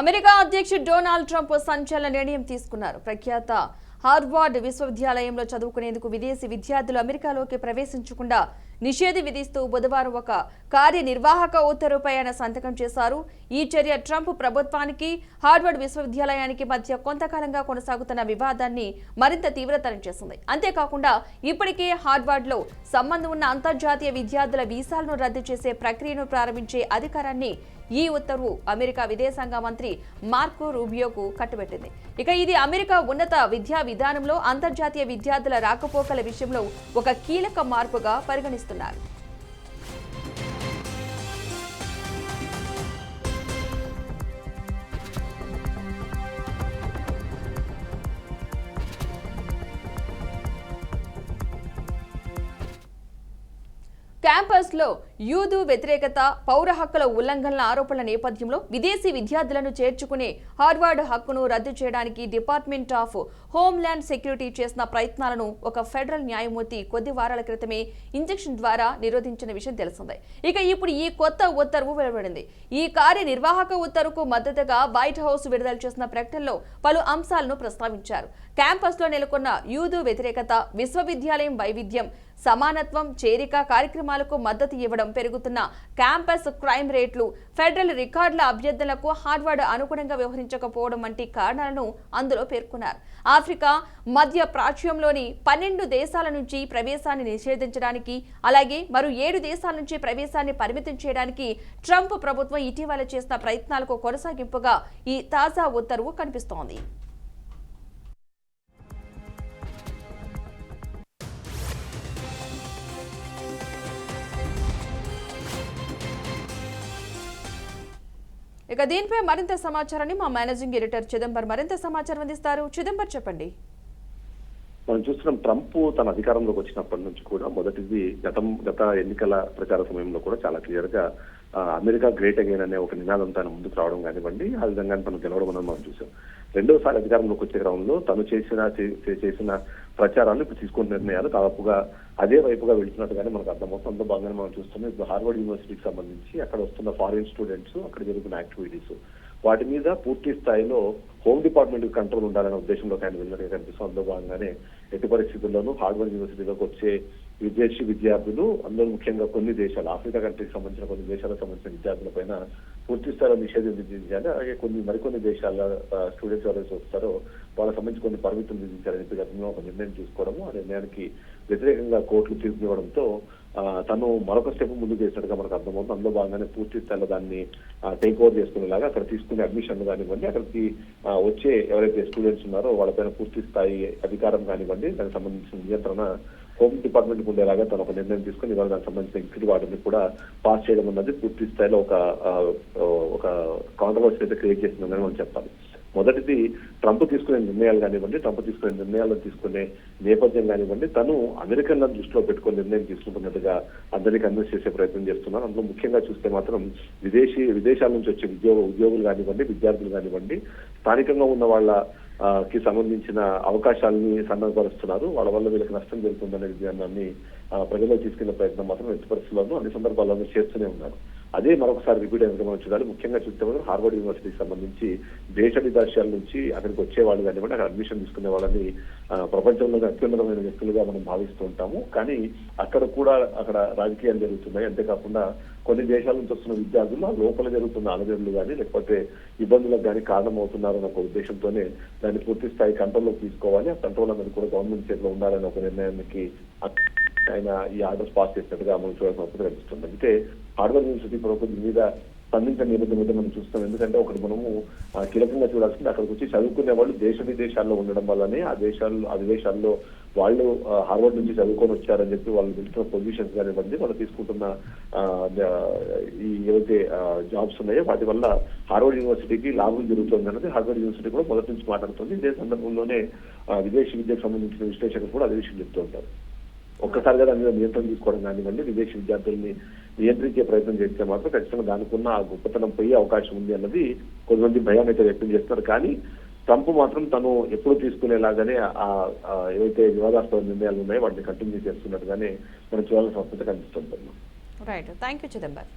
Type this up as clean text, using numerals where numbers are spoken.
America అధ్యక్షుడు Donald Trump సంచలన నిర్ణయం తీసుకున్నారు. ప్రఖ్యాత హార్వర్డ్ విశ్వవిద్యాలయంలో చదువుకునేందుకు విదేశీ విద్యార్థులు అమెరికాలోకి ప్రవేశించకుండా నిషేధం విధిస్తూ బుధవారం ఒక కార్యనిర్వాహక ఉత్తర్వుపై ఆయన సంతకం చేశారు. ఈ చర్య ట్రంప్ ప్రభుత్వానికి హార్వర్డ్ విశ్వవిద్యాలయానికి మధ్య కొంతకాలంగా కొనసాగుతున్న వివాదాన్ని మరింత తీవ్రతరం చేసింది. అంతేకాకుండా ఇప్పటికే హార్వర్డ్లో సంబంధం ఉన్న అంతర్జాతీయ విద్యార్థుల వీసాలను రద్దు చేసే ప్రక్రియను ప్రారంభించే అధికారాన్ని ఈ ఉత్తర్వు అమెరికా విదేశాంగ మంత్రి మార్కో రూబియోకు కట్టుబెట్టింది. ఇక ఇది అమెరికా ఉన్నత విద్యా విధానంలో అంతర్జాతీయ విద్యార్థుల రాకపోకల విషయంలో ఒక కీలక మార్పుగా పరిగణిస్తున్నారు. క్యాంపస్లో యూదు వ్యతిరేకత, పౌర హక్కుల ఉల్లంఘనల ఆరోపణల నేపథ్యంలో విదేశీ విద్యార్థులను చేర్చుకునే హార్వర్డ్ హక్కును రద్దు చేయడానికి డిపార్ట్మెంట్ ఆఫ్ హోమ్ల్యాండ్ సెక్యూరిటీ చేసిన ప్రయత్నాలను ఒక ఫెడరల్ న్యాయమూర్తి కొద్ది వారాల క్రితమే ఇంజెక్షన్ ద్వారా నిరోధించిన విషయం తెలిసిందే. ఇక ఇప్పుడు ఈ కొత్త ఉత్తర్వు వెలువడింది. ఈ కార్యనిర్వాహక ఉత్తర్వుకు మద్దతుగా వైట్ హౌస్ విడుదల చేసిన ప్రకటనలో పలు అంశాలను ప్రస్తావించారు. క్యాంపస్లో నెలకొన్న యూదు వ్యతిరేకత, విశ్వవిద్యాలయం వైవిధ్యం, సమానత్వం, చేరిక కార్యక్రమాలకు మద్దతు ఇవ్వడం, పెరుగుతున్న క్యాంపస్ క్రైమ్ రేట్లు, ఫెడరల్ రికార్డుల అభ్యర్థనలకు హార్వర్డ్ అనుగుణంగా వ్యవహరించకపోవడం వంటి కారణాలను అందులో పేర్కొన్నారు. ఆఫ్రికా, మధ్య ప్రాచ్యంలోని 12 దేశాల నుంచి ప్రవేశాన్ని నిషేధించడానికి, అలాగే మరో 7 దేశాల నుంచి ప్రవేశాన్ని పరిమితం చేయడానికి ట్రంప్ ప్రభుత్వం ఇటీవల చేసిన ప్రయత్నాలకు కొనసాగింపుగా ఈ తాజా ఉత్తర్వు కనిపిస్తోంది. ఇక దీనిపై మరింత సమాచారాన్ని మా మేనేజింగ్ ఎడిటర్ చిదంబర్ మరింత సమాచారం అందిస్తారు. చిదంబర్, చెప్పండి. మనం చూస్తున్నాం, ట్రంప్ తన అధికారంలోకి వచ్చినప్పటి నుంచి కూడా మొదటిది గత ఎన్నికల ప్రచార సమయంలో కూడా చాలా క్లియర్ గా అమెరికా గ్రేట్ అగైన్ అనే ఒక నినాదంతో ఆయన ముందుకు రావడం కానివ్వండి, ఆ విధంగా తను గెలవడం అనేది మనం చూసాం. రెండోసారి అధికారంలోకి వచ్చే క్రమంలో తను చేసిన ప్రచారాలు ఇప్పుడు తీసుకున్న నిర్ణయాలు దాదాపుగా అదే వైపుగా వెళ్తున్నట్టుగానే మనకు అర్థమవుతుందో భాగంగానే మనం చూస్తున్నాం. ఇప్పుడు హార్వర్డ్ యూనివర్సిటీకి సంబంధించి అక్కడ వస్తున్న ఫారిన్ స్టూడెంట్స్, అక్కడ జరుగుతున్న యాక్టివిటీస్, వాటి మీద పూర్తి స్థాయిలో హోమ్ డిపార్ట్మెంట్ కంట్రోల్ ఉండాలనే ఉద్దేశంలో ఆయన వెళ్ళినట్టుగా కనిపిస్తుంది. అందులో భాగంగానే ఎట్టి పరిస్థితుల్లోనూ హార్వర్డ్ యూనివర్సిటీలోకి వచ్చే విదేశీ విద్యార్థులు, అందులో ముఖ్యంగా కొన్ని దేశాలు, ఆఫ్రికా కంట్రీకి సంబంధించిన కొన్ని దేశాలకు సంబంధించిన విద్యార్థుల పైన పూర్తి స్థాయిలో నిషేధం విధించాలి. అలాగే మరికొన్ని దేశాల స్టూడెంట్స్ ఎవరైతే వస్తారో వాళ్ళకి సంబంధించి కొన్ని పరిమితులు విధించాలని చెప్పి గతంలో ఒక నిర్ణయం తీసుకోవడము, ఆ నిర్ణయానికి వ్యతిరేకంగా కోర్టులు తీర్పు ఇవ్వడంతో తను మరొక స్టెప్ ముందుకు చేసినట్టుగా మనకు అర్థమవుతుంది. అందులో భాగంగానే పూర్తి స్థాయిలో దాన్ని టేక్ ఓవర్ చేసుకునేలాగా అక్కడ తీసుకునే అడ్మిషన్లు కానివ్వండి, అక్కడికి వచ్చే ఎవరైతే స్టూడెంట్స్ ఉన్నారో వాళ్ళపైన పూర్తి స్థాయి అధికారం కానివ్వండి, దానికి సంబంధించిన నియంత్రణ హోమ్ డిపార్ట్మెంట్ ఉండేలాగా తను ఒక నిర్ణయం తీసుకుని ఇవాళ దానికి సంబంధించిన ఎగ్జిక్యూటివ్ ఆర్డర్ని కూడా పాస్ చేయడం అన్నది పూర్తి స్థాయిలో ఒక కాంట్రవర్సీ అయితే క్రియేట్ చేసిందని మనం చెప్పాలి. మొదటిది ట్రంప్ తీసుకునే నిర్ణయాలు కానివ్వండి, ట్రంప్ తీసుకునే నిర్ణయాలను తీసుకునే నేపథ్యం కానివ్వండి, తను అమెరికన్ల దృష్టిలో పెట్టుకుని నిర్ణయం తీసుకుంటున్నట్టుగా అందరినీ కన్విన్స్ చేసే ప్రయత్నం చేస్తున్నారు. అందులో ముఖ్యంగా చూస్తే మాత్రం విదేశాల నుంచి వచ్చే ఉద్యోగులు కానివ్వండి, విద్యార్థులు కానివ్వండి, స్థానికంగా ఉన్న వాళ్ళకి సంబంధించిన అవకాశాలని సన్నద్ధపరుస్తున్నారు. వాళ్ళ వల్ల వీళ్ళకి నష్టం జరుగుతుందనే విధానాన్ని ప్రజల్లో తీసుకెళ్లే ప్రయత్నం మాత్రం ఎట్టి పరిస్థితుల్లోనూ అన్ని సందర్భాల్లోనూ చేస్తూనే ఉన్నారు. అదే మరొకసారి రిపీట్ అయినట్టు మనం చూడాలి. ముఖ్యంగా చూస్తే హార్వర్డ్ యూనివర్సిటీకి సంబంధించి దేశ విదేశాల నుంచి అక్కడికి వచ్చే వాళ్ళు కానివ్వండి, అక్కడ అడ్మిషన్ తీసుకునే వాళ్ళని ప్రపంచంలోనే అత్యున్నతమైన వ్యక్తులుగా మనం భావిస్తూ ఉంటాము. కానీ అక్కడ రాజకీయాలు జరుగుతున్నాయి. అంతేకాకుండా కొన్ని దేశాల నుంచి వస్తున్న విద్యార్థులు లోపల జరుగుతున్న అలజడులు కానీ లేకపోతే ఇబ్బందులకు కానీ కారణమవుతున్నారన్న ఒక ఉద్దేశంతోనే దాన్ని పూర్తి స్థాయి కంట్రోల్లోకి తీసుకోవాలి. ఆ కంట్రోల్ అనేది కూడా గవర్నమెంట్ చేతిలో ఉండాలనే ఒక నిర్ణయానికి ఆయన ఈ ఆర్డర్స్ పాస్ చేసినట్టుగా మనం చూడాల్సిన అవసరం కనిపిస్తుంది. అంటే హార్వర్డ్ యూనివర్సిటీ ప్రభుత్వం మీద స్పందించిన నేపథ్యం అయితే మనం చూస్తాం. ఎందుకంటే ఒకటి మనము కీలకంగా చూడాల్సింది, అక్కడికి వచ్చి చదువుకునే వాళ్ళు దేశ విదేశాల్లో ఉండడం వల్లనే ఆ విదేశాల్లో వాళ్ళు హార్వర్డ్ నుంచి చదువుకొని వచ్చారని చెప్పి వాళ్ళు వెళ్తున్న పొజిషన్స్ కానివ్వండి, వాళ్ళు తీసుకుంటున్న ఈ ఏవైతే జాబ్స్ ఉన్నాయో వాటి వల్ల హార్వర్డ్ యూనివర్సిటీకి లాభం జరుగుతుంది అన్నది హార్వర్డ్ యూనివర్సిటీ కూడా మొదటి నుంచి మాట్లాడుతుంది. ఇదే సందర్భంలోనే విదేశీ విద్యకు సంబంధించిన విశ్లేషకులు కూడా అదే విషయం చెప్తూ ఉంటారు. ఒక్కసారిగా దాని మీద నియంత్రణ తీసుకోవడం కానివ్వండి, విదేశీ విద్యార్థుల్ని నియంత్రించే ప్రయత్నం చేస్తే మాత్రం ఖచ్చితంగా దానికి ఉన్న ఆ గొప్పతనం పోయే అవకాశం ఉంది అన్నది కొంతమంది భయం అయితే వ్యక్తం చేస్తున్నారు. కానీ ట్రంప్ మాత్రం తను ఎప్పుడు తీసుకునేలాగానే ఏవైతే వివాదాస్పద నిర్ణయాలు ఉన్నాయో వాటిని కంటిన్యూ చేస్తున్నట్టుగానే మనం చూడాల్సిన అవసరం కనిపిస్తుంది. Right, thank you Chidambar.